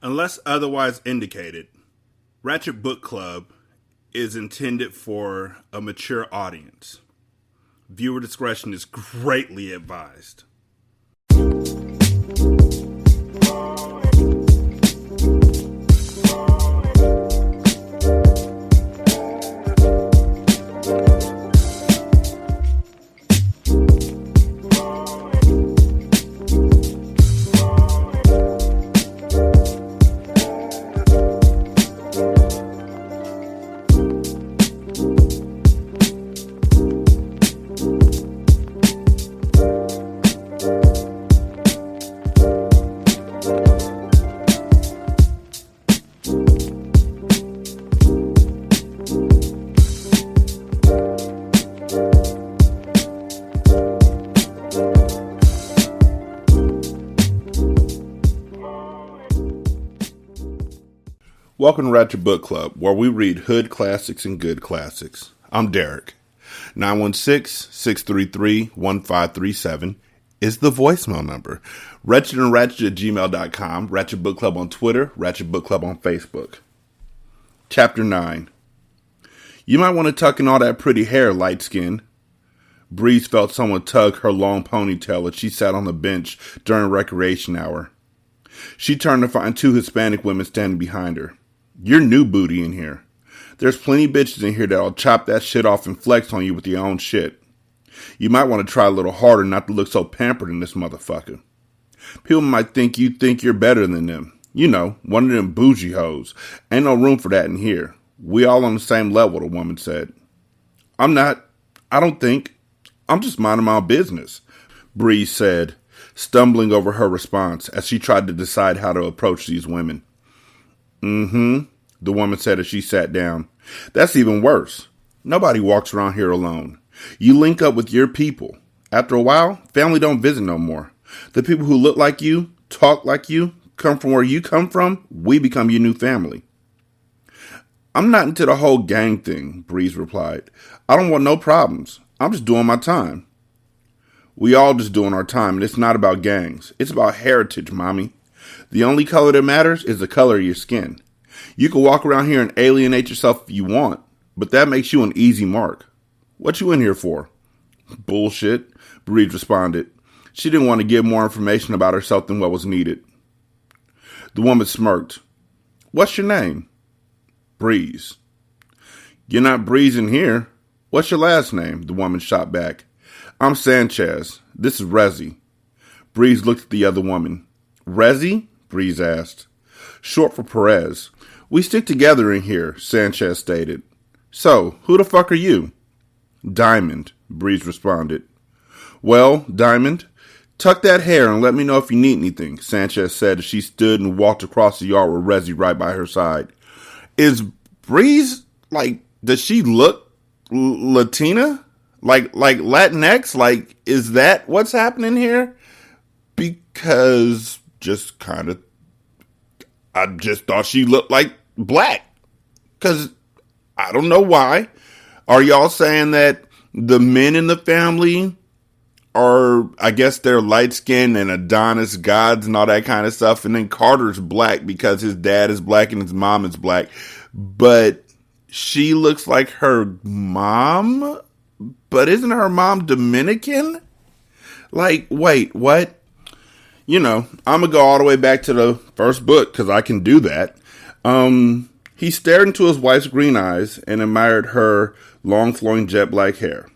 Unless otherwise indicated, Ratchet Book Club is intended for a mature audience. Viewer discretion is greatly advised. Welcome to Ratchet Book Club, where we read hood classics and good classics. I'm Derek. 916-633-1537 is the voicemail number. Ratchet@gmail.com, Ratchet Book Club on Twitter, Ratchet Book Club on Facebook. Chapter 9. You might want to tuck in all that pretty hair, light skin. Breeze felt someone tug her long ponytail as she sat on the bench during recreation hour. She turned to find two Hispanic women standing behind her. You're new booty in here. There's plenty bitches in here that'll chop that shit off and flex on you with your own shit. You might want to try a little harder not to look so pampered in this motherfucker. People might think you think you're better than them. You know, one of them bougie hoes. Ain't no room for that in here. We all on the same level, the woman said. I'm not. I don't think. I'm just minding my own business, Breeze said, stumbling over her response as she tried to decide how to approach these women. The woman said as she sat down. That's even worse. Nobody walks around here alone. You link up with your people. After a while, family don't visit no more. The people who look like you, talk like you, come from where you come from, we become your new family. I'm not into the whole gang thing, Breeze replied. I don't want no problems. I'm just doing my time. We all just doing our time, and it's not about gangs. It's about heritage, mommy. The only color that matters is the color of your skin. You can walk around here and alienate yourself if you want, but that makes you an easy mark. What you in here for? Bullshit, Breeze responded. She didn't want to give more information about herself than what was needed. The woman smirked. What's your name? Breeze. You're not Breeze in here. What's your last name? The woman shot back. I'm Sanchez. This is Rezi. Breeze looked at the other woman. Rezi? Breeze asked. Short for Perez. We stick together in here, Sanchez stated. So, who the fuck are you? Diamond, Breeze responded. Well, Diamond, tuck that hair and let me know if you need anything, Sanchez said as she stood and walked across the yard with Rezi right by her side. Is Breeze, does she look Latina? Like Latinx? Is that what's happening here? Because I just thought she looked like black. Because I don't know why. Are y'all saying that the men in the family are, I guess they're light-skinned and Adonis gods and all that kind of stuff, and then Carter's black because his dad is black and his mom is black, but she looks like her mom? But isn't her mom Dominican? Wait, what? You know, I'm going to go all the way back to the first book because I can do that. He stared into his wife's green eyes and admired her long flowing jet black hair.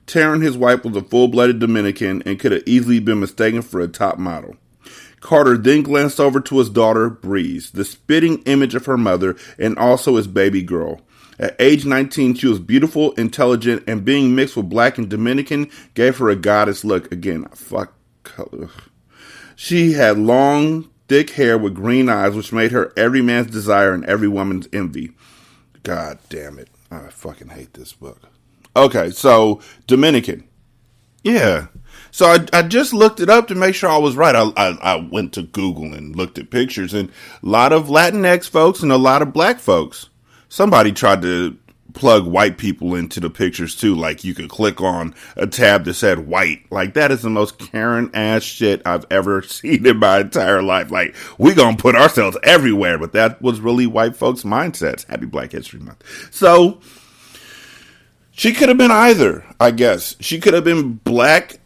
Taryn, his wife, was a full-blooded Dominican and could have easily been mistaken for a top model. Carter then glanced over to his daughter, Breeze, the spitting image of her mother and also his baby girl. At age 19, she was beautiful, intelligent, and being mixed with black and Dominican gave her a goddess look. Again, fuck color. She had long, thick hair with green eyes, which made her every man's desire and every woman's envy. God damn it. I fucking hate this book. Okay, so Dominican. Yeah. So I just looked it up to make sure I was right. I went to Google and looked at pictures, and a lot of Latinx folks and a lot of black folks. Somebody tried to plug white people into the pictures too. Like you could click on a tab that said white. Like that is the most Karen ass shit I've ever seen in my entire life. Like we gonna put ourselves everywhere, but that was really white folks' mindsets. Happy Black History Month. So she could have been either, I guess. She could have been black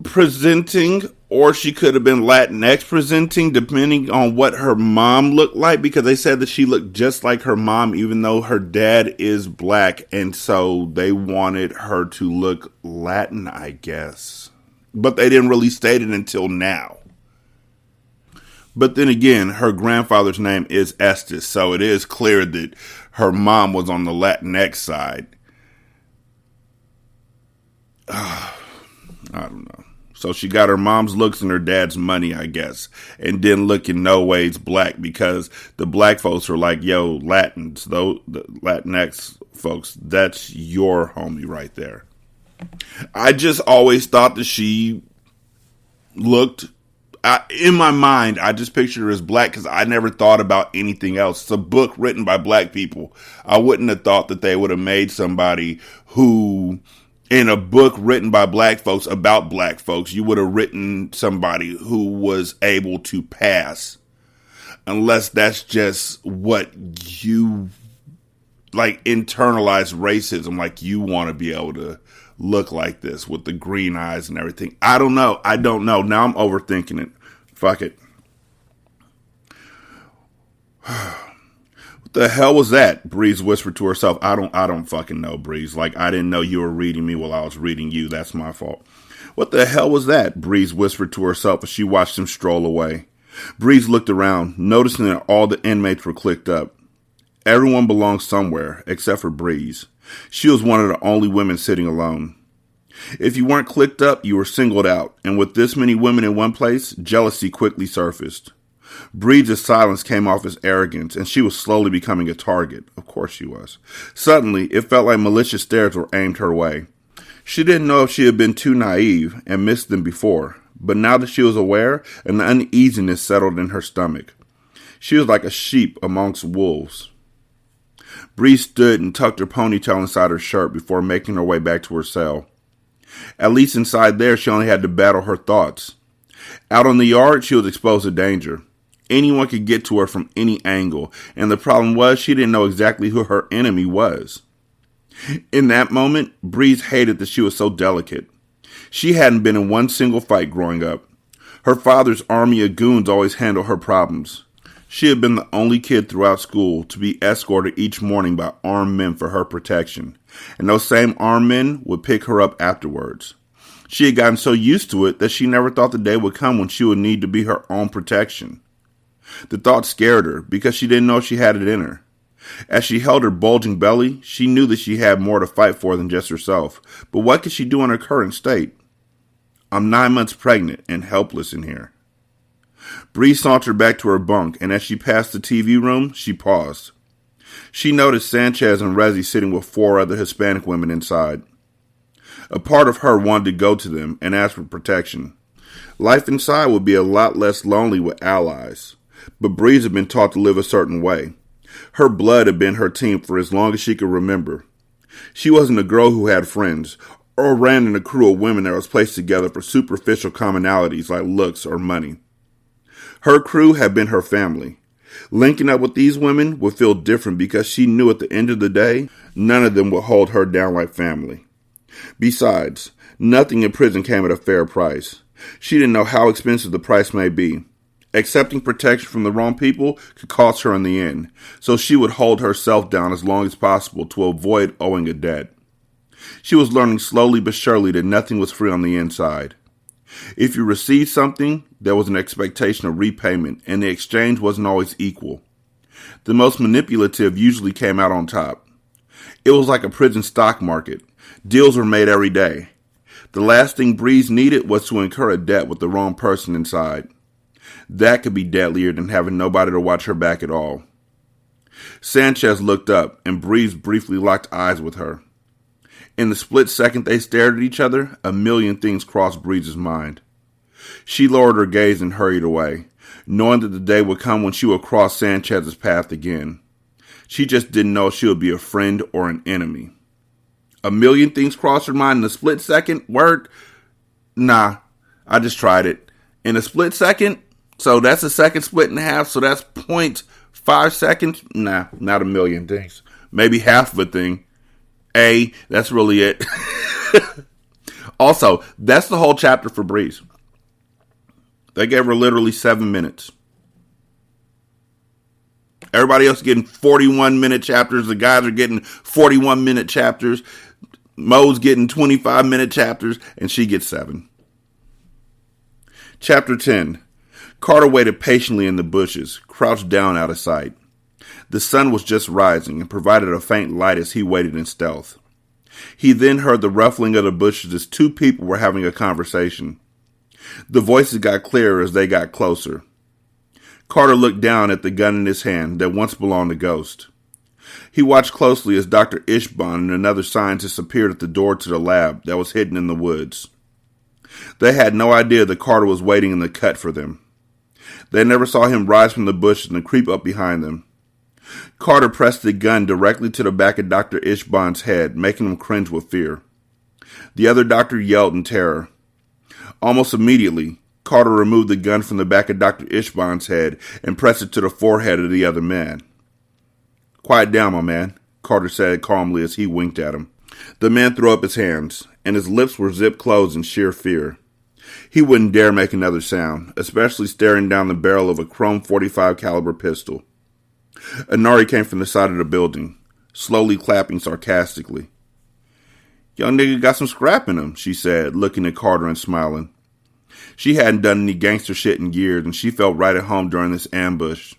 presenting, or she could have been Latinx presenting, depending on what her mom looked like, because they said that she looked just like her mom, even though her dad is black, and so they wanted her to look Latin, I guess. But they didn't really state it until now. But then again, her grandfather's name is Estes, so it is clear that her mom was on the Latinx side. I don't know. So she got her mom's looks and her dad's money, I guess, and didn't look in no ways black, because the black folks are like, yo, Latins, though, the Latinx folks, that's your homie right there. I just always thought that she looked, in my mind, I just pictured her as black because I never thought about anything else. It's a book written by black people. I wouldn't have thought that they would have made somebody who, in a book written by black folks about black folks, you would have written somebody who was able to pass. Unless that's just what you, like, internalize racism, like you want to be able to look like this with the green eyes and everything. I don't know. Now I'm overthinking it. Fuck it. What the hell was that? Breeze whispered to herself. I don't fucking know, Breeze. Like, I didn't know you were reading me while I was reading you. That's my fault. What the hell was that? Breeze whispered to herself as she watched him stroll away. Breeze looked around, noticing that all the inmates were clicked up. Everyone belonged somewhere, except for Breeze. She was one of the only women sitting alone. If you weren't clicked up, you were singled out, and with this many women in one place, jealousy quickly surfaced. Breeze's silence came off as arrogance, and she was slowly becoming a target. Of course she was. Suddenly, it felt like malicious stares were aimed her way. She didn't know if she had been too naive and missed them before, but now that she was aware, an uneasiness settled in her stomach. She was like a sheep amongst wolves. Bree stood and tucked her ponytail inside her shirt before making her way back to her cell. At least inside there, she only had to battle her thoughts. Out on the yard, she was exposed to danger. Anyone could get to her from any angle, and the problem was she didn't know exactly who her enemy was. In that moment, Breeze hated that she was so delicate. She hadn't been in one single fight growing up. Her father's army of goons always handled her problems. She had been the only kid throughout school to be escorted each morning by armed men for her protection, and those same armed men would pick her up afterwards. She had gotten so used to it that she never thought the day would come when she would need to be her own protection. The thought scared her because she didn't know she had it in her. As she held her bulging belly, she knew that she had more to fight for than just herself, but what could she do in her current state? I'm 9 months pregnant and helpless in here. Bree sauntered back to her bunk, and as she passed the TV room, she paused. She noticed Sanchez and Rezi sitting with 4 other Hispanic women inside. A part of her wanted to go to them and ask for protection. Life inside would be a lot less lonely with allies, but Breeze had been taught to live a certain way. Her blood had been her team for as long as she could remember. She wasn't a girl who had friends, or ran in a crew of women that was placed together for superficial commonalities like looks or money. Her crew had been her family. Linking up with these women would feel different because she knew at the end of the day, none of them would hold her down like family. Besides, nothing in prison came at a fair price. She didn't know how expensive the price may be. Accepting protection from the wrong people could cost her in the end, so she would hold herself down as long as possible to avoid owing a debt. She was learning slowly but surely that nothing was free on the inside. If you received something, there was an expectation of repayment, and the exchange wasn't always equal. The most manipulative usually came out on top. It was like a prison stock market. Deals were made every day. The last thing Breeze needed was to incur a debt with the wrong person inside. That could be deadlier than having nobody to watch her back at all. Sanchez looked up, and Breeze briefly locked eyes with her. In the split second they stared at each other, a million things crossed Breeze's mind. She lowered her gaze and hurried away, knowing that the day would come when she would cross Sanchez's path again. She just didn't know she would be a friend or an enemy. A million things crossed her mind in a split second. Word? Nah, I just tried it. In a split second? So that's a second split in half, so that's 0.5 seconds? Nah, not a million things. Maybe half of a thing. That's really it. Also, that's the whole chapter for Breeze. They gave her literally 7 minutes. Everybody else is getting 41-minute chapters. The guys are getting 41-minute chapters. Mo's getting 25-minute chapters, and she gets 7. Chapter 10. Carter waited patiently in the bushes, crouched down out of sight. The sun was just rising and provided a faint light as he waited in stealth. He then heard the ruffling of the bushes as 2 people were having a conversation. The voices got clearer as they got closer. Carter looked down at the gun in his hand that once belonged to Ghost. He watched closely as Dr. Ishban and another scientist appeared at the door to the lab that was hidden in the woods. They had no idea that Carter was waiting in the cut for them. They never saw him rise from the bushes and creep up behind them. Carter pressed the gun directly to the back of Dr. Ishban's head, making him cringe with fear. The other doctor yelled in terror. Almost immediately, Carter removed the gun from the back of Dr. Ishban's head and pressed it to the forehead of the other man. "Quiet down, my man," Carter said calmly as he winked at him. The man threw up his hands, and his lips were zipped closed in sheer fear. He wouldn't dare make another sound, especially staring down the barrel of a chrome .45 caliber pistol. Inari came from the side of the building, slowly clapping sarcastically. "Young nigga got some scrap in him," she said, looking at Carter and smiling. She hadn't done any gangster shit in years, and she felt right at home during this ambush.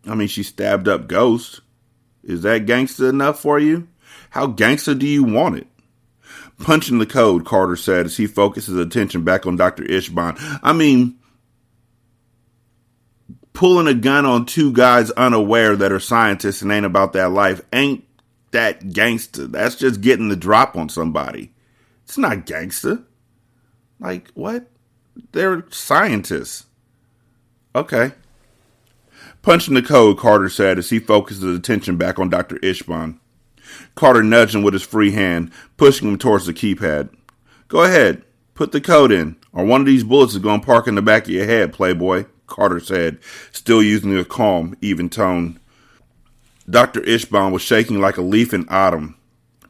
I mean, she stabbed up Ghost. Is that gangster enough for you? How gangster do you want it? "Punching the code," Carter said as he focused his attention back on Dr. Ishban. I mean, pulling a gun on 2 guys unaware that are scientists and ain't about that life ain't that gangster. That's just getting the drop on somebody. It's not gangster. Like, what? They're scientists. Okay. "Punching the code," Carter said as he focused his attention back on Dr. Ishban. Carter nudged him with his free hand, pushing him towards the keypad. "Go ahead, put the code in, or one of these bullets is going to park in the back of your head, playboy," Carter said, still using a calm, even tone. Dr. Ishban was shaking like a leaf in autumn.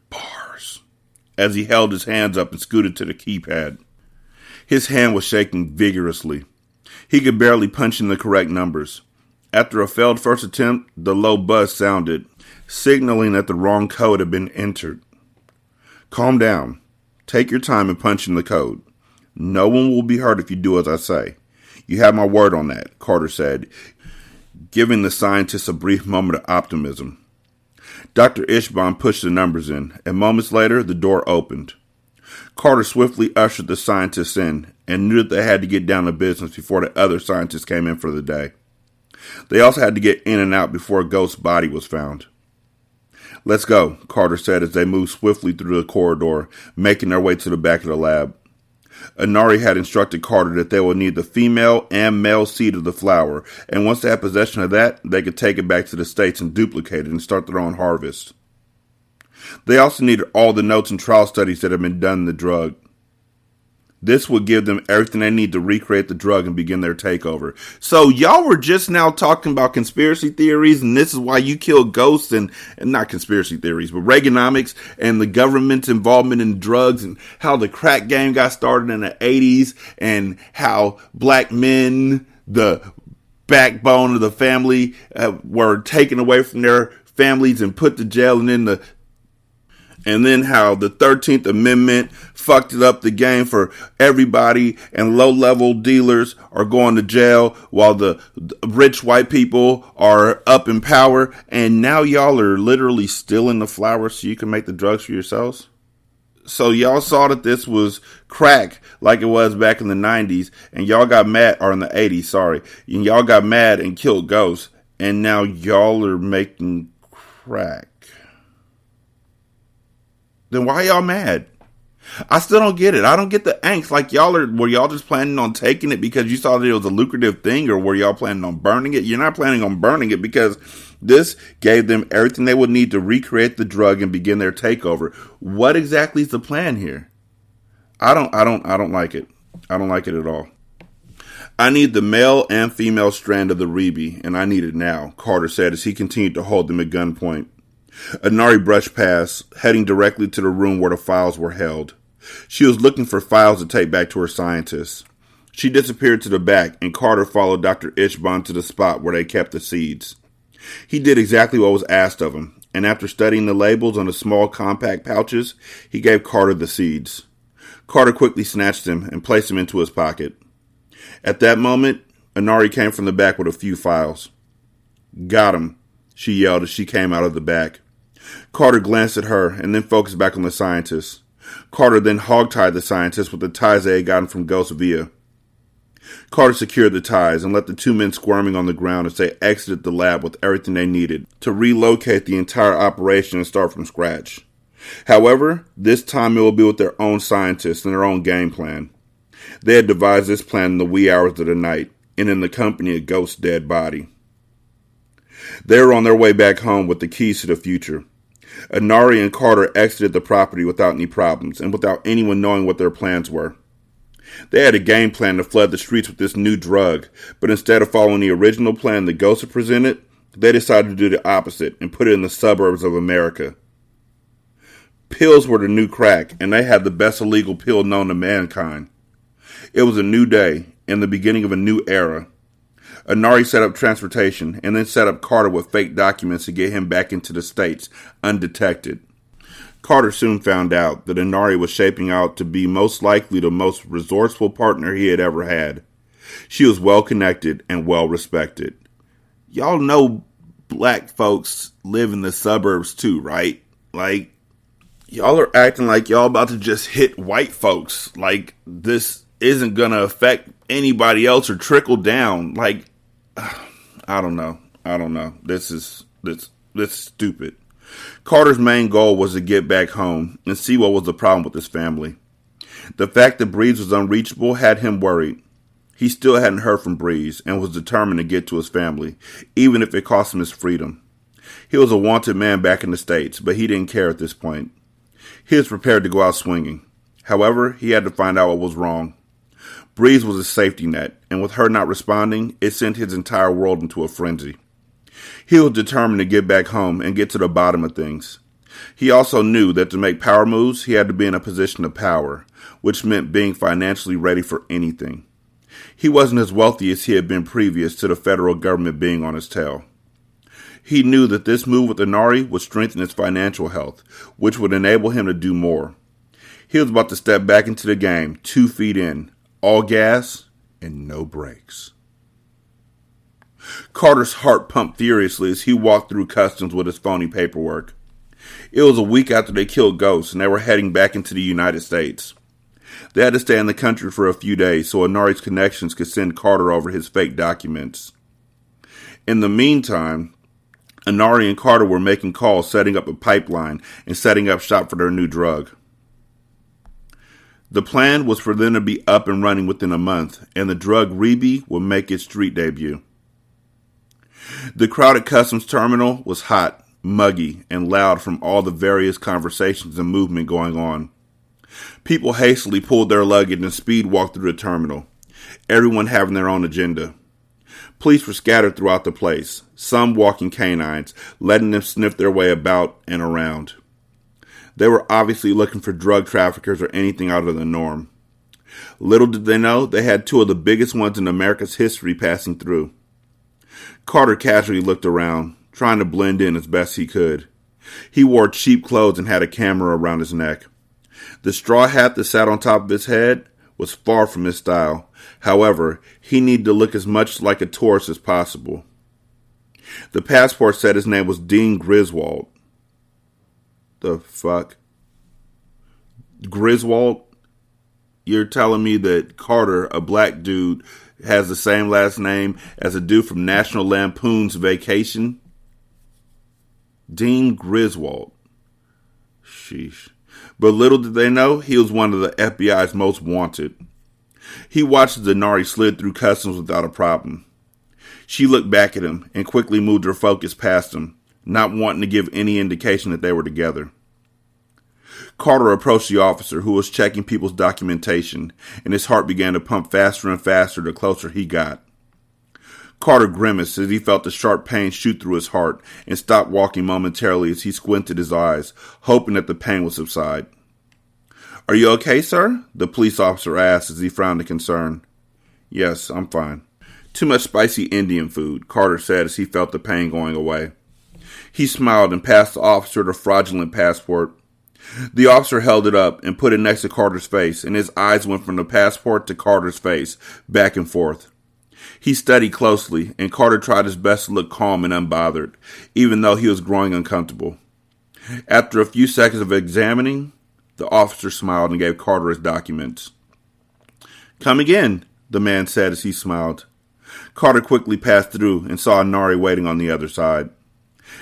Bars. As he held his hands up and scooted to the keypad. His hand was shaking vigorously. He could barely punch in the correct numbers. After a failed first attempt, the low buzz sounded, signaling that the wrong code had been entered. "Calm down. Take your time and punch in the code. No one will be hurt if you do as I say. You have my word on that," Carter said, giving the scientist a brief moment of optimism. Dr. Ishban pushed the numbers in, and moments later, the door opened. Carter swiftly ushered the scientists in, and knew that they had to get down to business before the other scientists came in for the day. They also had to get in and out before a Ghost's body was found. "Let's go," Carter said as they moved swiftly through the corridor, making their way to the back of the lab. Inari had instructed Carter that they would need the female and male seed of the flower, and once they had possession of that, they could take it back to the States and duplicate it and start their own harvest. They also needed all the notes and trial studies that had been done in the drug. This would give them everything they need to recreate the drug and begin their takeover. So y'all were just now talking about conspiracy theories, and this is why you killed Ghosts, and not conspiracy theories, but Reaganomics and the government's involvement in drugs, and how the crack game got started in the 80s, and how black men, the backbone of the family, were taken away from their families and put to jail, and then how the 13th Amendment fucked it up the game for everybody, and low-level dealers are going to jail while the rich white people are up in power, and now y'all are literally stealing the flowers so you can make the drugs for yourselves? So y'all saw that this was crack like it was back in the 90s, and y'all got mad, or in the 80s, sorry, and y'all got mad and killed Ghosts, and now y'all are making crack. Then why y'all mad? I still don't get it. I don't get the angst. Like, were y'all just planning on taking it because you saw that it was a lucrative thing, or were y'all planning on burning it? You're not planning on burning it because This gave them everything they would need to recreate the drug and begin their takeover. What exactly is the plan here? I don't like it. I don't like it at all. I need the male and female strand of the Reby, and I need it now, Carter said as he continued to hold them at gunpoint. Inari brushed past, heading directly to the room where the files were held. She was looking for files to take back to her scientists. She disappeared to the back, and Carter followed Dr. Ishban to the spot where they kept the seeds. He did exactly what was asked of him, and after studying the labels on the small compact pouches, he gave Carter the seeds. Carter quickly snatched them and placed them into his pocket. At that moment, Inari came from the back with a few files. "Got him," she yelled as she came out of the back. Carter glanced at her and then focused back on the scientist. Carter then hogtied the scientist with the ties they had gotten from Ghost Via. Carter secured the ties and left the two men squirming on the ground as they exited the lab with everything they needed to relocate the entire operation and start from scratch. However, this time it will be with their own scientists and their own game plan. They had devised this plan in the wee hours of the night and in the company of Ghost's dead body. They were on their way back home with the keys to the future. Inari and Carter exited the property without any problems and without anyone knowing what their plans were. They had a game plan to flood the streets with this new drug, but instead of following the original plan the Ghost had presented, they decided to do the opposite and put it in the suburbs of America. Pills were the new crack, and they had the best illegal pill known to mankind. It was a new day and the beginning of a new era. Inari set up transportation and then set up Carter with fake documents to get him back into the States undetected. Carter soon found out that Inari was shaping out to be most likely the most resourceful partner he had ever had. She was well connected and well respected. Y'all know black folks live in the suburbs too, right? Like, y'all are acting like y'all about to just hit white folks. Like, this isn't going to affect anybody else or trickle down. Like, I don't know. This is stupid. Carter's main goal was to get back home and see what was the problem with his family. The fact that Breeze was unreachable had him worried. He still hadn't heard from Breeze and was determined to get to his family, even if it cost him his freedom. He was a wanted man back in the States, but he didn't care at this point. He was prepared to go out swinging. However, he had to find out what was wrong. Breeze was a safety net, and with her not responding, it sent his entire world into a frenzy. He was determined to get back home and get to the bottom of things. He also knew that to make power moves, he had to be in a position of power, which meant being financially ready for anything. He wasn't as wealthy as he had been previous to the federal government being on his tail. He knew that this move with Inari would strengthen his financial health, which would enable him to do more. He was about to step back into the game, 2 feet in, all gas and no brakes. Carter's heart pumped furiously as he walked through customs with his phony paperwork. It was a week after they killed Ghost, and they were heading back into the United States. They had to stay in the country for a few days so Inari's connections could send Carter over his fake documents. In the meantime, Inari and Carter were making calls, setting up a pipeline, and setting up shop for their new drug. The plan was for them to be up and running within a month, and the drug Reby would make its street debut. The crowded customs terminal was hot, muggy, and loud from all the various conversations and movement going on. People hastily pulled their luggage and speed walked through the terminal, everyone having their own agenda. Police were scattered throughout the place, some walking canines, letting them sniff their way about and around. They were obviously looking for drug traffickers or anything out of the norm. Little did they know they had 2 of the biggest ones in America's history passing through. Carter casually looked around, trying to blend in as best he could. He wore cheap clothes and had a camera around his neck. The straw hat that sat on top of his head was far from his style. However, he needed to look as much like a tourist as possible. The passport said his name was Dean Griswold. The fuck? Griswold? You're telling me that Carter, a black dude, has the same last name as a dude from National Lampoon's Vacation? Dean Griswold. Sheesh. But little did they know, he was one of the FBI's most wanted. He watched as Inari slid through customs without a problem. She looked back at him and quickly moved her focus past him, not wanting to give any indication that they were together. Carter approached the officer, who was checking people's documentation, and his heart began to pump faster and faster the closer he got. Carter grimaced as he felt the sharp pain shoot through his heart and stopped walking momentarily as he squinted his eyes, hoping that the pain would subside. "Are you okay, sir?" the police officer asked as he frowned in concern. "Yes, I'm fine." "Too much spicy Indian food," Carter said as he felt the pain going away. He smiled and passed the officer the fraudulent passport. The officer held it up and put it next to Carter's face, and his eyes went from the passport to Carter's face, back and forth. He studied closely, and Carter tried his best to look calm and unbothered, even though he was growing uncomfortable. After a few seconds of examining, the officer smiled and gave Carter his documents. "Come again," the man said as he smiled. Carter quickly passed through and saw Inari waiting on the other side.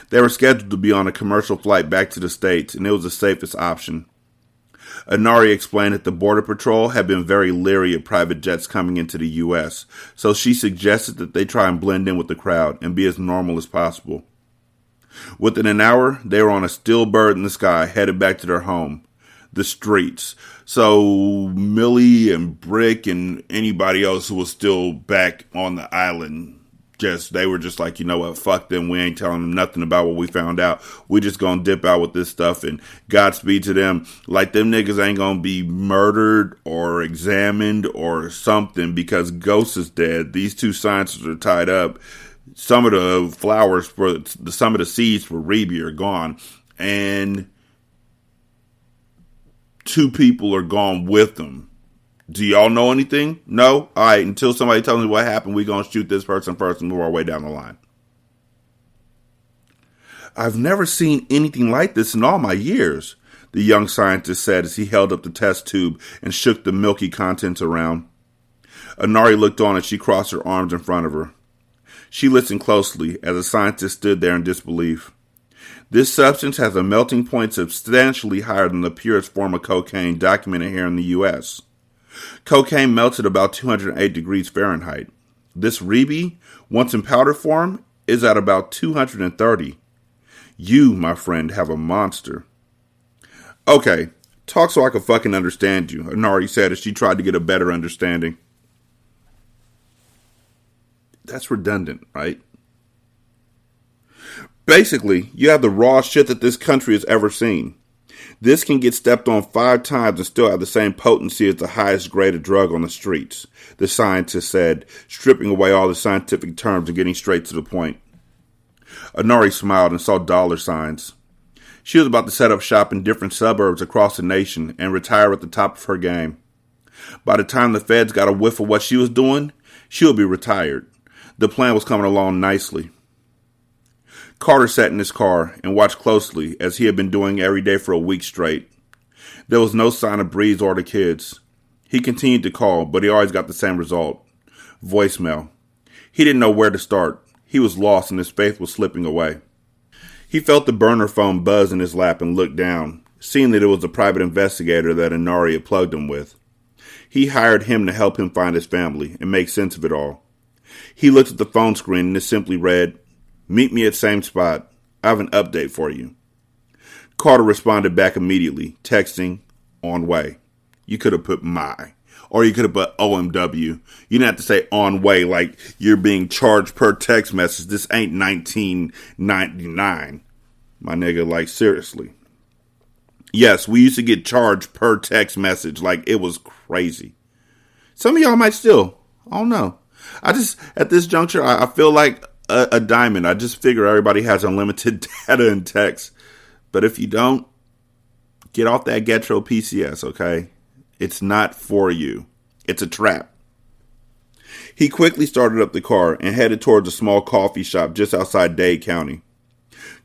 They were scheduled to be on a commercial flight back to the States, and it was the safest option. Inari explained that the Border Patrol had been very leery of private jets coming into the U.S., so she suggested that they try and blend in with the crowd and be as normal as possible. Within an hour, they were on a still bird in the sky, headed back to their home, the streets. So Millie and Brick and anybody else who was still back on the island, they were just like, you know what, fuck them. We ain't telling them nothing about what we found out. We just gonna dip out with this stuff, and Godspeed to them. Like, them niggas ain't gonna be murdered or examined or something because Ghost is dead. These two scientists are tied up. Some of the flowers some of the seeds for Reby are gone, and 2 people are gone with them. Do y'all know anything? No? Alright, until somebody tells me what happened, we're going to shoot this person first and move our way down the line. "I've never seen anything like this in all my years," the young scientist said as he held up the test tube and shook the milky contents around. Inari looked on as she crossed her arms in front of her. She listened closely as the scientist stood there in disbelief. "This substance has a melting point substantially higher than the purest form of cocaine documented here in the U.S. Cocaine melts at about 208 degrees Fahrenheit. This Reby, once in powder form, is at about 230. You, my friend, have a monster." "Okay, talk so I can fucking understand you," Inari said as she tried to get a better understanding. That's redundant, right? Basically, you have the raw shit that this country has ever seen. This can get stepped on 5 times and still have the same potency as the highest grade of drug on the streets, the scientist said, stripping away all the scientific terms and getting straight to the point. Inari smiled and saw dollar signs. She was about to set up shop in different suburbs across the nation and retire at the top of her game. By the time the feds got a whiff of what she was doing, she would be retired. The plan was coming along nicely. Carter sat in his car and watched closely, as he had been doing every day for a week straight. There was no sign of Breeze or the kids. He continued to call, but he always got the same result. Voicemail. He didn't know where to start. He was lost and his faith was slipping away. He felt the burner phone buzz in his lap and looked down, seeing that it was the private investigator that Inari had plugged him with. He hired him to help him find his family and make sense of it all. He looked at the phone screen and it simply read, "Meet me at same spot. I have an update for you." Carter responded back immediately, texting, "On way." You could have put "my," or you could have put OMW. You didn't have to say "on way" like you're being charged per text message. This ain't 1999. My nigga, like, seriously. Yes, we used to get charged per text message like it was crazy. Some of y'all might still. I don't know. At this juncture, I feel like a diamond. I just figure everybody has unlimited data and text. But if you don't, get off that Getro PCS, okay? It's not for you. It's a trap. He quickly started up the car and headed towards a small coffee shop just outside Dade County.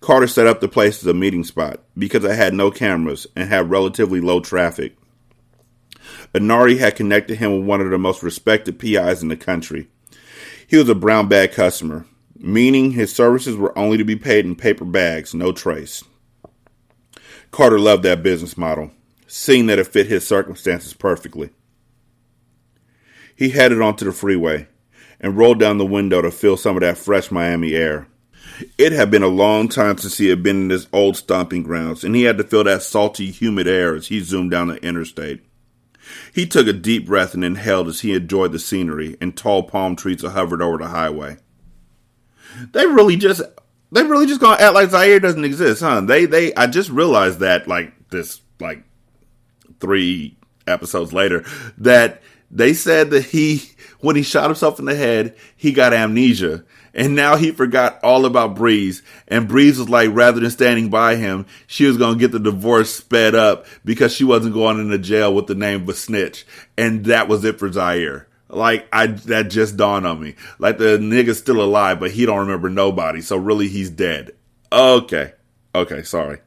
Carter set up the place as a meeting spot because it had no cameras and had relatively low traffic. Inari had connected him with one of the most respected PIs in the country. He was a brown bag customer, meaning his services were only to be paid in paper bags, no trace. Carter loved that business model, seeing that it fit his circumstances perfectly. He headed onto the freeway, and rolled down the window to feel some of that fresh Miami air. It had been a long time since he had been in his old stomping grounds, and he had to feel that salty, humid air as he zoomed down the interstate. He took a deep breath and inhaled as he enjoyed the scenery and tall palm trees that hovered over the highway. They really just gonna act like Zaire doesn't exist, huh? I just realized that, like 3 episodes later, that they said that when he shot himself in the head, he got amnesia. And now he forgot all about Breeze. And Breeze was like, rather than standing by him, she was going to get the divorce sped up because she wasn't going into jail with the name of a snitch. And that was it for Zaire. That just dawned on me. Like, the nigga's still alive, but he don't remember nobody. So really, he's dead. Okay, sorry.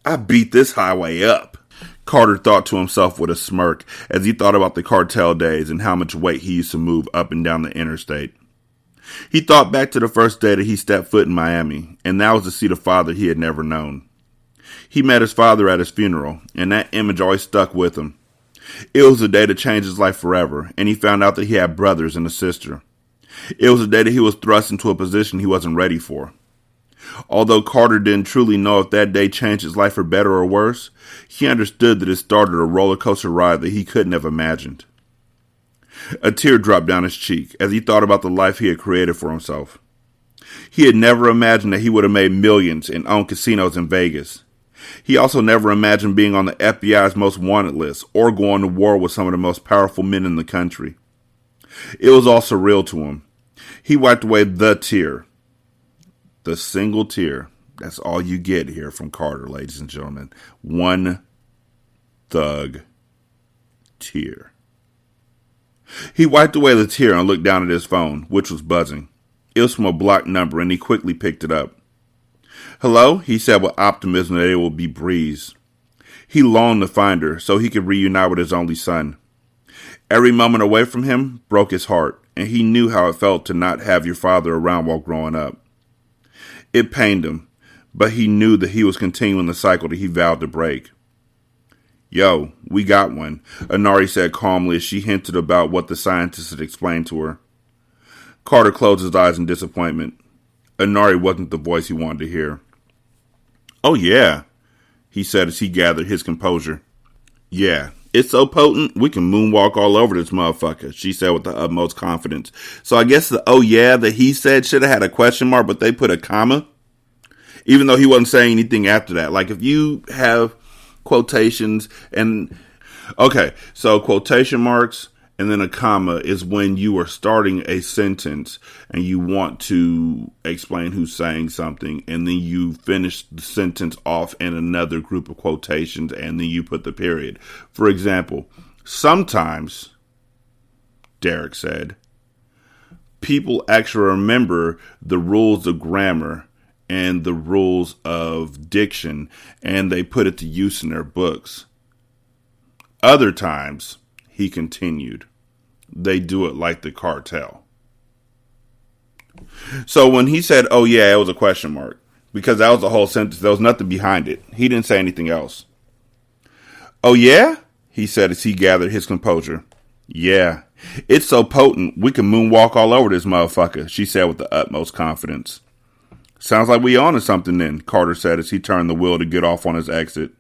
I beat this highway up, Carter thought to himself with a smirk as he thought about the cartel days and how much weight he used to move up and down the interstate. He thought back to the first day that he stepped foot in Miami, and that was to see the father he had never known. He met his father at his funeral, and that image always stuck with him. It was a day that changed his life forever, and he found out that he had brothers and a sister. It was a day that he was thrust into a position he wasn't ready for. Although Carter didn't truly know if that day changed his life for better or worse, he understood that it started a roller coaster ride that he couldn't have imagined. A tear dropped down his cheek as he thought about the life he had created for himself. He had never imagined that he would have made millions and owned casinos in Vegas. He also never imagined being on the FBI's most wanted list or going to war with some of the most powerful men in the country. It was all surreal to him. He wiped away the tear. The single tear. That's all you get here from Carter, ladies and gentlemen. One thug tear. He wiped away the tear and looked down at his phone, which was buzzing. It was from a blocked number, and he quickly picked it up. Hello, he said with optimism that it would be Breeze. He longed to find her so he could reunite with his only son. Every moment away from him broke his heart, and he knew how it felt to not have your father around while growing up. It pained him, but he knew that he was continuing the cycle that he vowed to break. Yo, we got one, Anari said calmly as she hinted about what the scientist had explained to her. Carter closed his eyes in disappointment. Anari wasn't the voice he wanted to hear. Oh yeah, he said as he gathered his composure. Yeah, it's so potent, we can moonwalk all over this motherfucker, she said with the utmost confidence. So I guess the oh yeah that he said should have had a question mark, but they put a comma, even though he wasn't saying anything after that. Like, if you have quotations and so quotation marks and then a comma is when you are starting a sentence and you want to explain who's saying something, and then you finish the sentence off in another group of quotations, and then you put the period. For example, sometimes, Derek said, people actually remember the rules of grammar and the rules of diction, and they put it to use in their books. Other times, he continued, they do it like the cartel. So when he said, oh yeah, it was a question mark, because that was the whole sentence. There was nothing behind it. He didn't say anything else. Oh yeah? He said as he gathered his composure. Yeah, it's so potent, we can moonwalk all over this motherfucker, she said with the utmost confidence. Sounds like we on to something then, Carter said as he turned the wheel to get off on his exit.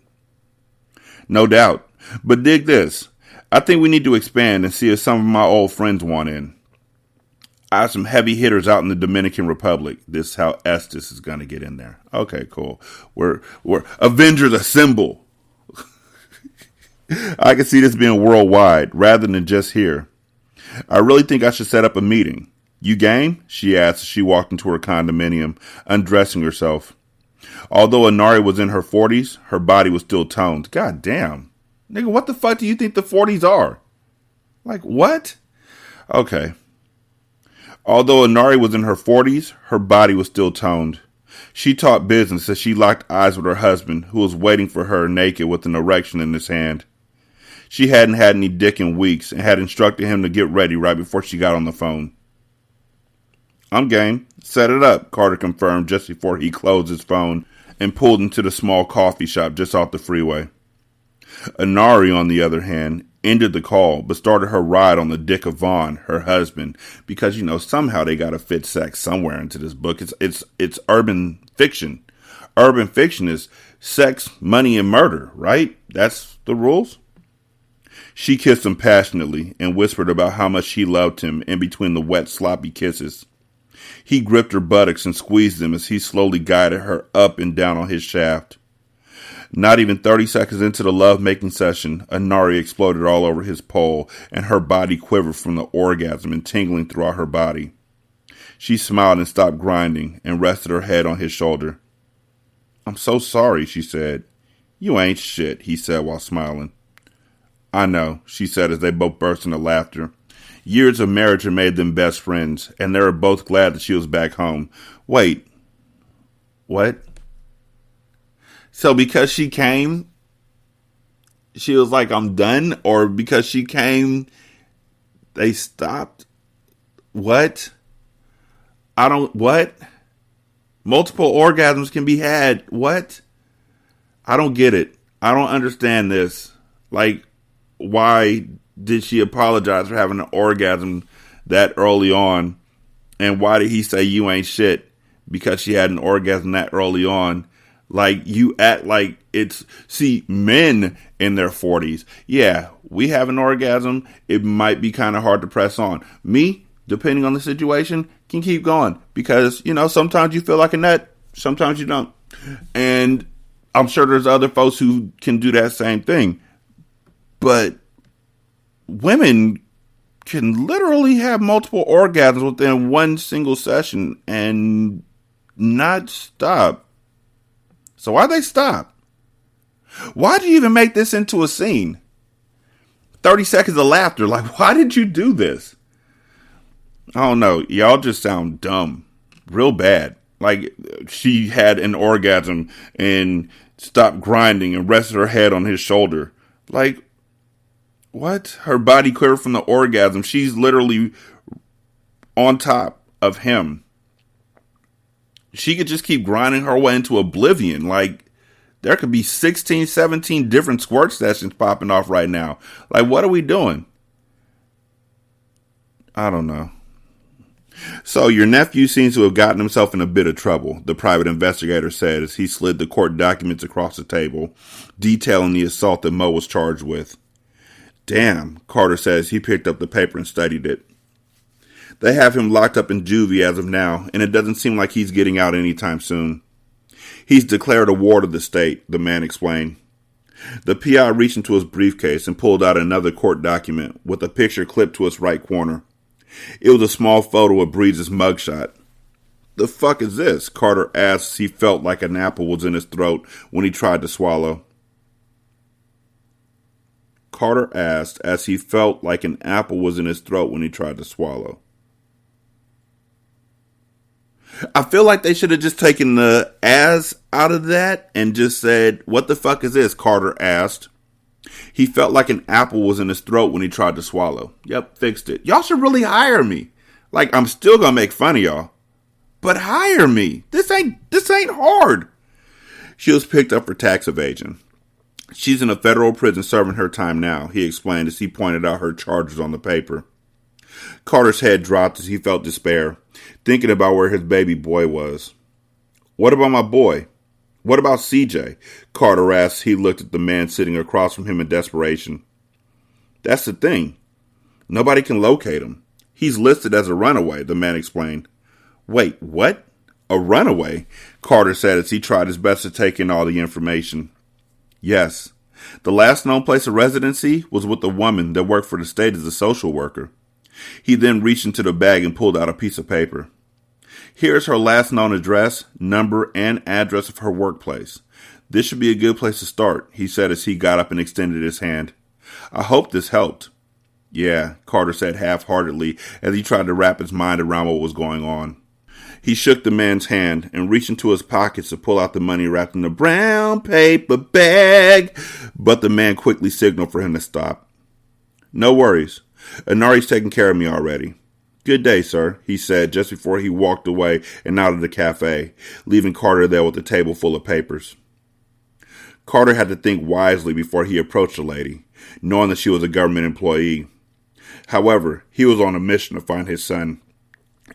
No doubt. But dig this. I think we need to expand and see if some of my old friends want in. I have some heavy hitters out in the Dominican Republic. This is how Estes is going to get in there. Okay, cool. We're Avengers Assemble. I can see this being worldwide rather than just here. I really think I should set up a meeting. You game? She asked as she walked into her condominium, undressing herself. Although Anari was in her 40s, her body was still toned. God damn. Nigga, what the fuck do you think the 40s are? Like, what? Okay. Although Anari was in her 40s, her body was still toned. She talked business as she locked eyes with her husband, who was waiting for her naked with an erection in his hand. She hadn't had any dick in weeks and had instructed him to get ready right before she got on the phone. I'm game. Set it up, Carter confirmed just before he closed his phone and pulled into the small coffee shop just off the freeway. Anari, on the other hand, ended the call, but started her ride on the dick of Vaughn, her husband, because, somehow they got to fit sex somewhere into this book. It's urban fiction. Urban fiction is sex, money, and murder, right? That's the rules. She kissed him passionately and whispered about how much she loved him in between the wet, sloppy kisses. He gripped her buttocks and squeezed them as he slowly guided her up and down on his shaft. Not even 30 seconds into the love-making session, a nari exploded all over his pole, and her body quivered from the orgasm and tingling throughout her body. She smiled and stopped grinding and rested her head on his shoulder. "I'm so sorry," she said. "You ain't shit," he said while smiling. "I know," she said as they both burst into laughter. Years of marriage had made them best friends, and they were both glad that she was back home. Wait. What? So because she came, she was like, "I'm done"? Or because she came, they stopped? What? What? Multiple orgasms can be had. What? I don't get it. I don't understand this. Like, why did she apologize for having an orgasm that early on? And why did he say you ain't shit because she had an orgasm that early on? Like, you act like it's... See, men in their 40s, yeah, we have an orgasm. It might be kind of hard to press on. Me, depending on the situation, can keep going. Because, sometimes you feel like a nut. Sometimes you don't. And I'm sure there's other folks who can do that same thing. But women can literally have multiple orgasms within one single session and not stop. So why'd they stop? Why'd you even make this into a scene? 30 seconds of laughter. Like, why did you do this? I don't know. Y'all just sound dumb. Real bad. Like, she had an orgasm and stopped grinding and rested her head on his shoulder. Like, what? Her body quivered from the orgasm. She's literally on top of him. She could just keep grinding her way into oblivion. Like, there could be 16, 17 different squirt sessions popping off right now. Like, what are we doing? I don't know. So, your nephew seems to have gotten himself in a bit of trouble, the private investigator said as he slid the court documents across the table, detailing the assault that Mo was charged with. Damn, Carter says he picked up the paper and studied it. They have him locked up in juvie as of now, and it doesn't seem like he's getting out anytime soon. He's declared a ward of the state, the man explained. The PI reached into his briefcase and pulled out another court document with a picture clipped to its right corner. It was a small photo of Breeze's mugshot. "The fuck is this?" Carter asked as he felt like an apple was in his throat when he tried to swallow. Carter asked as he felt like an apple was in his throat when he tried to swallow. I feel like they should have just taken the "as" out of that and just said, "What the fuck is this?" Carter asked. He felt like an apple was in his throat when he tried to swallow. Yep, fixed it. Y'all should really hire me. Like, I'm still gonna make fun of y'all, but hire me. This ain't hard. She was picked up for tax evasion. She's in a federal prison serving her time now, he explained as he pointed out her charges on the paper. Carter's head dropped as he felt despair, thinking about where his baby boy was. "What about my boy? What about CJ?" Carter asked as he looked at the man sitting across from him in desperation. "That's the thing. Nobody can locate him. He's listed as a runaway," the man explained. "Wait, what? A runaway?" Carter said as he tried his best to take in all the information. "Yes. The last known place of residency was with a woman that worked for the state as a social worker." He then reached into the bag and pulled out a piece of paper. "Here's her last known address, number, and address of her workplace. This should be a good place to start," he said as he got up and extended his hand. "I hope this helped." "Yeah," Carter said half-heartedly as he tried to wrap his mind around what was going on. He shook the man's hand and reached into his pockets to pull out the money wrapped in a brown paper bag, but the man quickly signaled for him to stop. "No worries. Anari's taking care of me already." "Good day, sir," he said just before he walked away and out of the cafe, leaving Carter there with a table full of papers. Carter had to think wisely before he approached the lady. knowing that she was a government employee. However, he was on a mission to find his son,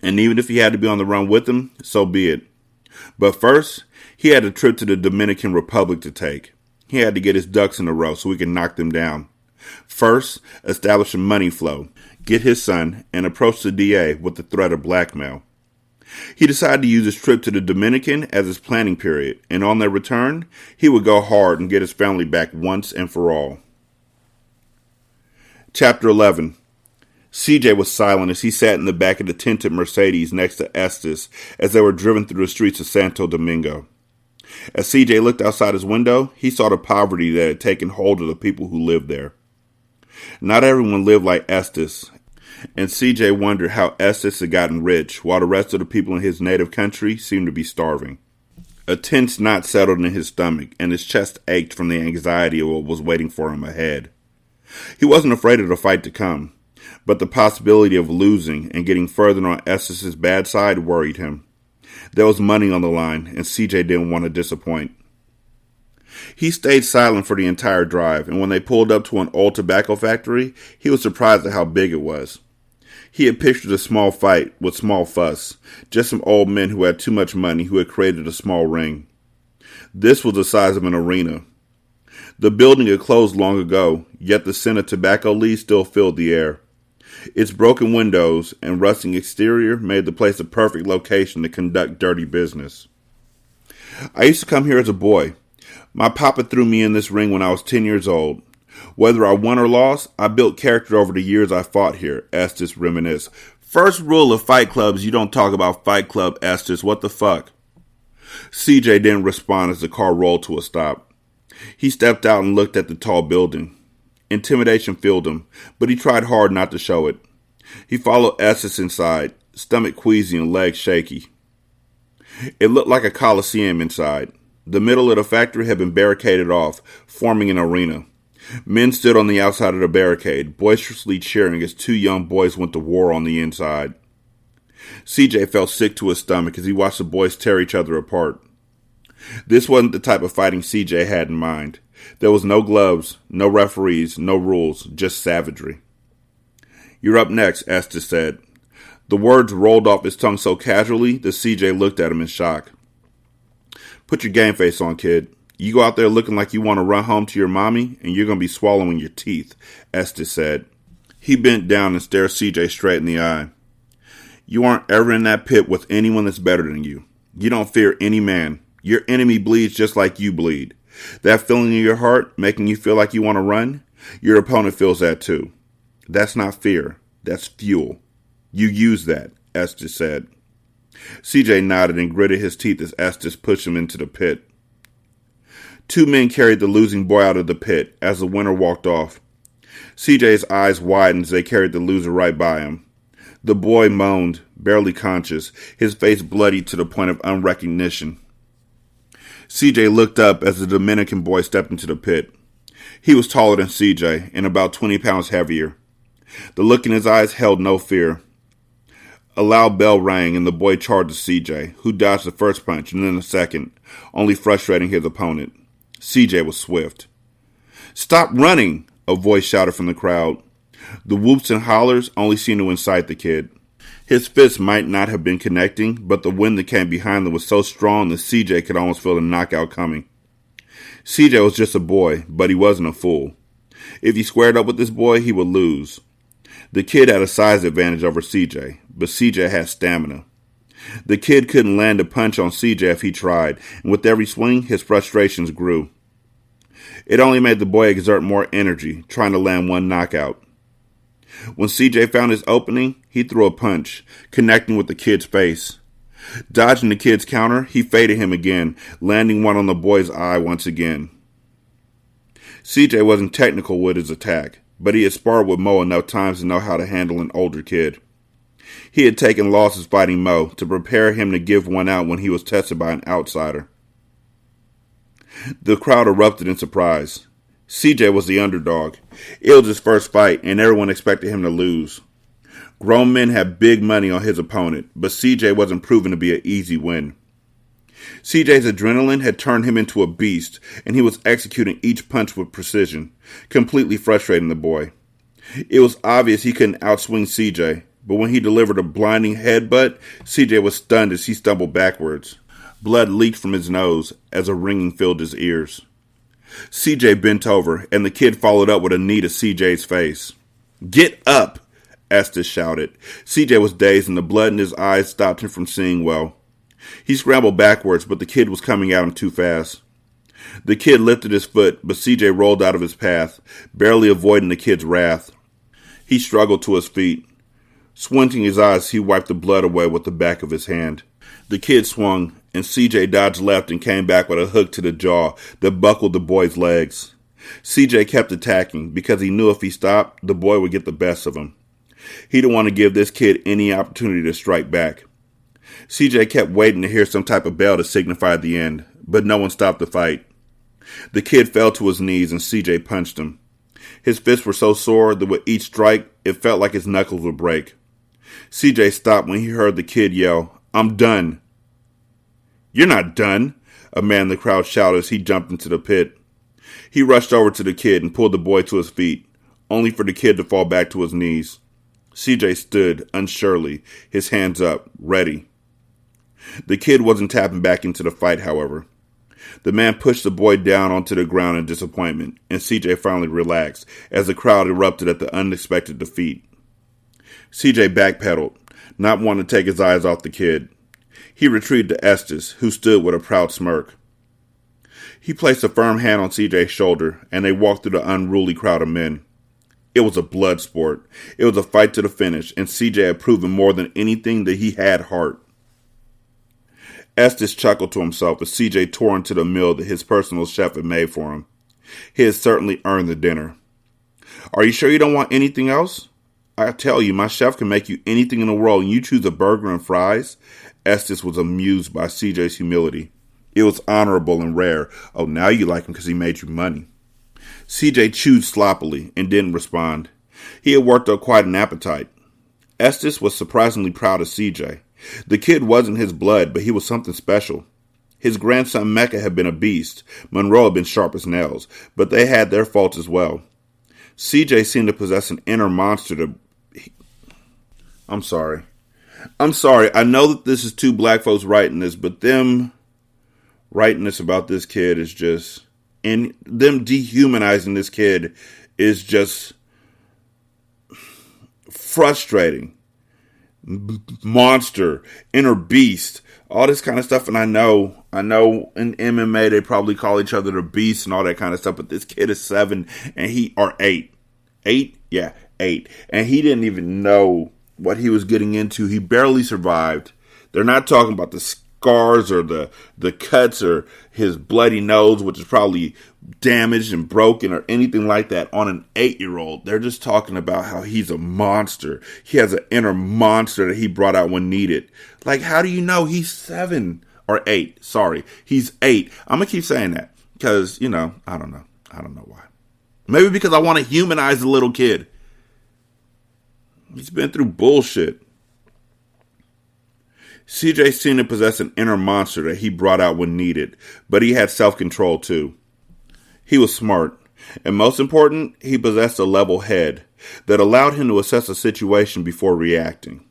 and even if he had to be on the run with him, so be it. But first, he had a trip to the Dominican Republic to take. He had to get his ducks in a row so he could knock them down. First, establish a money flow, get his son, and approach the DA with the threat of blackmail. He decided to use his trip to the Dominican as his planning period, and on their return, he would go hard and get his family back once and for all. Chapter 11. CJ was silent as he sat in the back of the tinted Mercedes next to Estes as they were driven through the streets of Santo Domingo. As CJ looked outside his window, he saw the poverty that had taken hold of the people who lived there. Not everyone lived like Estes, and CJ wondered how Estes had gotten rich while the rest of the people in his native country seemed to be starving. A tense knot settled in his stomach, and his chest ached from the anxiety of what was waiting for him ahead. He wasn't afraid of the fight to come, but the possibility of losing and getting further on Estes's bad side worried him. There was money on the line, and CJ didn't want to disappoint. He stayed silent for the entire drive, and when they pulled up to an old tobacco factory, he was surprised at how big it was. He had pictured a small fight with small fuss, just some old men who had too much money who had created a small ring. This was the size of an arena. The building had closed long ago, yet the scent of tobacco leaves still filled the air. Its broken windows and rusting exterior made the place a perfect location to conduct dirty business. I used to come here as a boy. My papa threw me in this ring when I was 10 years old. Whether I won or lost, I built character over the years I fought here, Estes reminisced. First rule of Fight Club is you don't talk about Fight Club, Estes. What the fuck? CJ didn't respond as the car rolled to a stop. He stepped out and looked at the tall building. Intimidation filled him, but he tried hard not to show it. He followed Estes inside, stomach queasy and legs shaky. It looked like a coliseum inside. The middle of the factory had been barricaded off, forming an arena. Men stood on the outside of the barricade, boisterously cheering as two young boys went to war on the inside. CJ felt sick to his stomach as he watched the boys tear each other apart. This wasn't the type of fighting CJ had in mind. There was no gloves, no referees, no rules, just savagery. "You're up next," Estes said. The words rolled off his tongue so casually that CJ looked at him in shock. "Put your game face on, kid. You go out there looking like you want to run home to your mommy, and you're going to be swallowing your teeth," Estes said. He bent down and stared CJ straight in the eye. "You aren't ever in that pit with anyone that's better than you. You don't fear any man. Your enemy bleeds just like you bleed. That feeling in your heart making you feel like you want to run, your opponent feels that too. That's not fear. That's fuel. You use that," Estes said. CJ nodded and gritted his teeth as Estes pushed him into the pit. Two men carried the losing boy out of the pit as the winner walked off. CJ's eyes widened as they carried the loser right by him. The boy moaned, barely conscious, his face bloody to the point of unrecognition. CJ looked up as the Dominican boy stepped into the pit. He was taller than CJ and about 20 pounds heavier. The look in his eyes held no fear. A loud bell rang and the boy charged at CJ, who dodged the first punch and then the second, only frustrating his opponent. CJ was swift. "Stop running!" a voice shouted from the crowd. The whoops and hollers only seemed to incite the kid. His fists might not have been connecting, but the wind that came behind them was so strong that CJ could almost feel the knockout coming. CJ was just a boy, but he wasn't a fool. If he squared up with this boy, he would lose. The kid had a size advantage over CJ, but CJ had stamina. The kid couldn't land a punch on CJ if he tried, and with every swing, his frustrations grew. It only made the boy exert more energy, trying to land one knockout. When CJ found his opening, he threw a punch, connecting with the kid's face. Dodging the kid's counter, he faded him again, landing one on the boy's eye once again. CJ wasn't technical with his attack, but he had sparred with Mo enough times to know how to handle an older kid. He had taken losses fighting Mo to prepare him to give one out when he was tested by an outsider. The crowd erupted in surprise. CJ was the underdog. It was his first fight, and everyone expected him to lose. Grown men had big money on his opponent, but CJ wasn't proven to be an easy win. CJ's adrenaline had turned him into a beast, and he was executing each punch with precision, completely frustrating the boy. It was obvious he couldn't outswing CJ, but when he delivered a blinding headbutt, CJ was stunned as he stumbled backwards. Blood leaked from his nose as a ringing filled his ears. CJ bent over, and the kid followed up with a knee to CJ's face. "Get up!" Estes shouted. CJ was dazed, and the blood in his eyes stopped him from seeing well. He scrambled backwards, but the kid was coming at him too fast. The kid lifted his foot, but CJ rolled out of his path, barely avoiding the kid's wrath. He struggled to his feet. Squinting his eyes, he wiped the blood away with the back of his hand. The kid swung, and CJ dodged left and came back with a hook to the jaw that buckled the boy's legs. CJ kept attacking because he knew if he stopped, the boy would get the best of him. He didn't want to give this kid any opportunity to strike back. CJ kept waiting to hear some type of bell to signify the end, but no one stopped the fight. The kid fell to his knees and CJ punched him. His fists were so sore that with each strike, it felt like his knuckles would break. CJ stopped when he heard the kid yell, "I'm done." "You're not done," a man in the crowd shouted as he jumped into the pit. He rushed over to the kid and pulled the boy to his feet, only for the kid to fall back to his knees. CJ stood, unsurely, his hands up, ready. The kid wasn't tapping back into the fight, however. The man pushed the boy down onto the ground in disappointment, and CJ finally relaxed as the crowd erupted at the unexpected defeat. CJ backpedaled, not wanting to take his eyes off the kid. He retreated to Estes, who stood with a proud smirk. He placed a firm hand on CJ's shoulder, and they walked through the unruly crowd of men. It was a blood sport. It was a fight to the finish, and CJ had proven more than anything that he had heart. Estes chuckled to himself as CJ tore into the meal that his personal chef had made for him. He had certainly earned the dinner. "Are you sure you don't want anything else?" "I tell you, my chef can make you anything in the world, and you choose a burger and fries?" Estes was amused by CJ's humility. It was honorable and rare. "Oh, now you like him because he made you money." CJ chewed sloppily and didn't respond. He had worked up quite an appetite. Estes was surprisingly proud of CJ. The kid wasn't his blood, but he was something special. His grandson Mecca had been a beast. Monroe had been sharp as nails, but they had their faults as well. CJ seemed to possess an inner monster to... I'm sorry. I know that this is two black folks writing this, but them writing this about this kid is just... And them dehumanizing this kid is just frustrating. Monster, inner beast, all this kind of stuff. And I know in MMA they probably call each other the beast and all that kind of stuff. But this kid is 7 and or 8. 8? Yeah, 8. And he didn't even know what he was getting into. He barely survived. They're not talking about the scars or the cuts or his bloody nose, which is probably damaged and broken or anything like that on an 8-year-old. They're just talking about how he's a monster. He has an inner monster that he brought out when needed. Like, how do you know he's 7 or 8? Sorry, he's 8. I'm going to keep saying that because, I don't know. I don't know why. Maybe because I want to humanize the little kid. He's been through bullshit. CJ seemed to possess an inner monster that he brought out when needed, but he had self-control too. He was smart, and most important, he possessed a level head that allowed him to assess a situation before reacting.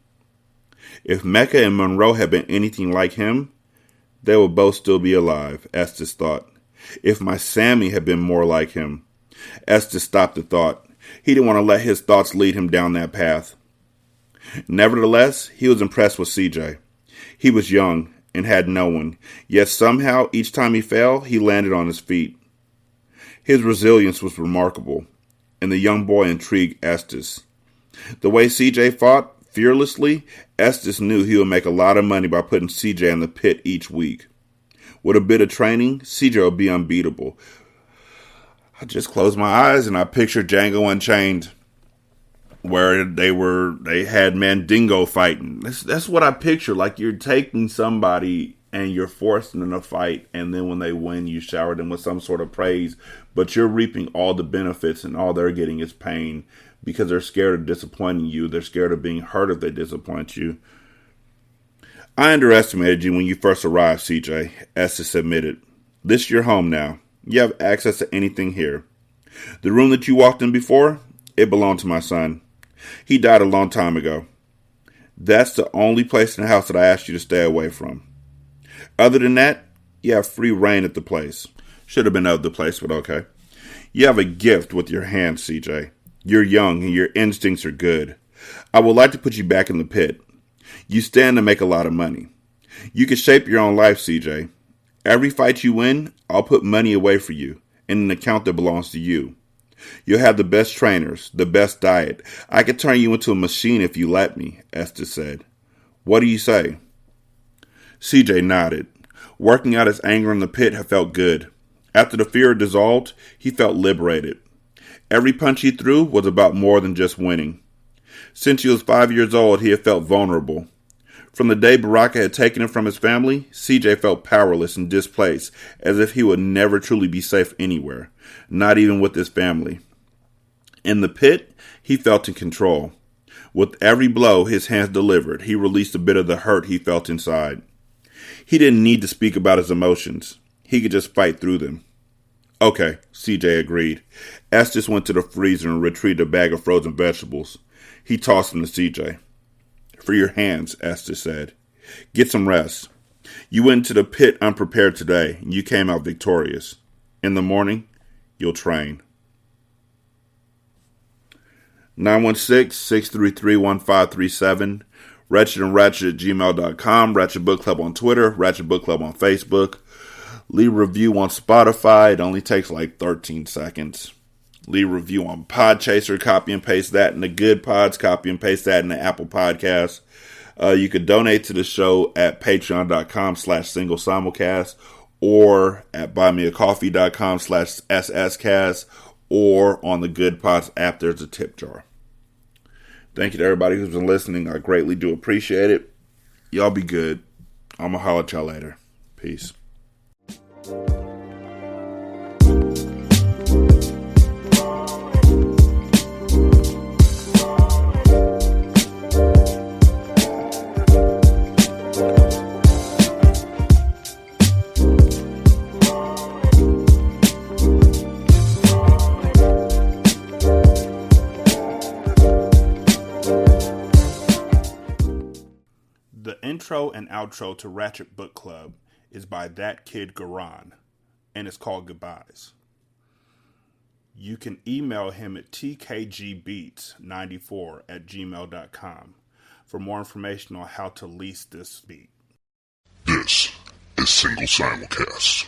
If Mecca and Monroe had been anything like him, they would both still be alive, Estes thought. If my Sammy had been more like him, Estes stopped the thought. He didn't want to let his thoughts lead him down that path. Nevertheless, he was impressed with CJ. He was young and had no one, yet somehow each time he fell, he landed on his feet. His resilience was remarkable, and the young boy intrigued Estes. The way CJ fought, fearlessly, Estes knew he would make a lot of money by putting CJ in the pit each week. With a bit of training, CJ would be unbeatable. I just closed my eyes and I pictured Django Unchained, where they had Mandingo fighting. That's what I picture. Like, you're taking somebody and you're forcing them to fight, and then when they win, you shower them with some sort of praise, but you're reaping all the benefits, and all they're getting is pain because they're scared of disappointing you. They're scared of being hurt if they disappoint you. I underestimated you when you first arrived, CJ, Estes admitted. This is your home now. You have access to anything here. The room that you walked in before, it belonged to my son. He died a long time ago. That's the only place in the house that I asked you to stay away from. Other than that, you have free reign at the place. Should have been of the place, but okay. You have a gift with your hands, CJ. You're young and your instincts are good. I would like to put you back in the pit. You stand to make a lot of money. You can shape your own life, CJ. Every fight you win, I'll put money away for you in an account that belongs to you. You'll have the best trainers, the best diet. I could turn you into a machine if you let me, Estes said. What do you say? CJ nodded. Working out his anger in the pit had felt good. After the fear dissolved, he felt liberated. Every punch he threw was about more than just winning. Since he was 5 years old, he had felt vulnerable. From the day Baraka had taken him from his family, CJ felt powerless and displaced, as if he would never truly be safe anywhere, not even with his family. In the pit, he felt in control. With every blow his hands delivered, he released a bit of the hurt he felt inside. He didn't need to speak about his emotions. He could just fight through them. Okay, CJ agreed. Estes went to the freezer and retrieved a bag of frozen vegetables. He tossed them to CJ. For your hands, Estes said. Get some rest. You went into the pit unprepared today, and you came out victorious. In the morning, you'll train. 916-633-1537. Ratchet and Ratchet at gmail.com. Ratchet Book Club on Twitter. Ratchet Book Club on Facebook. Leave a review on Spotify. It only takes like 13 seconds. Leave a review on Podchaser. Copy and paste that in the Good Pods. Copy and paste that in the Apple Podcasts. You could donate to the show at patreon.com/singlesimulcast or at buymeacoffee.com/sscast or on the Good Pods app. There's a tip jar. Thank you to everybody who's been listening. I greatly do appreciate it. Y'all be good. I'm going to holler at y'all later. Peace. The intro and outro to Ratchet Book Club is by That Kid Garan, and it's called Goodbyes. You can email him at tkgbeats94@gmail.com for more information on how to lease this beat. This is Single Simulcast.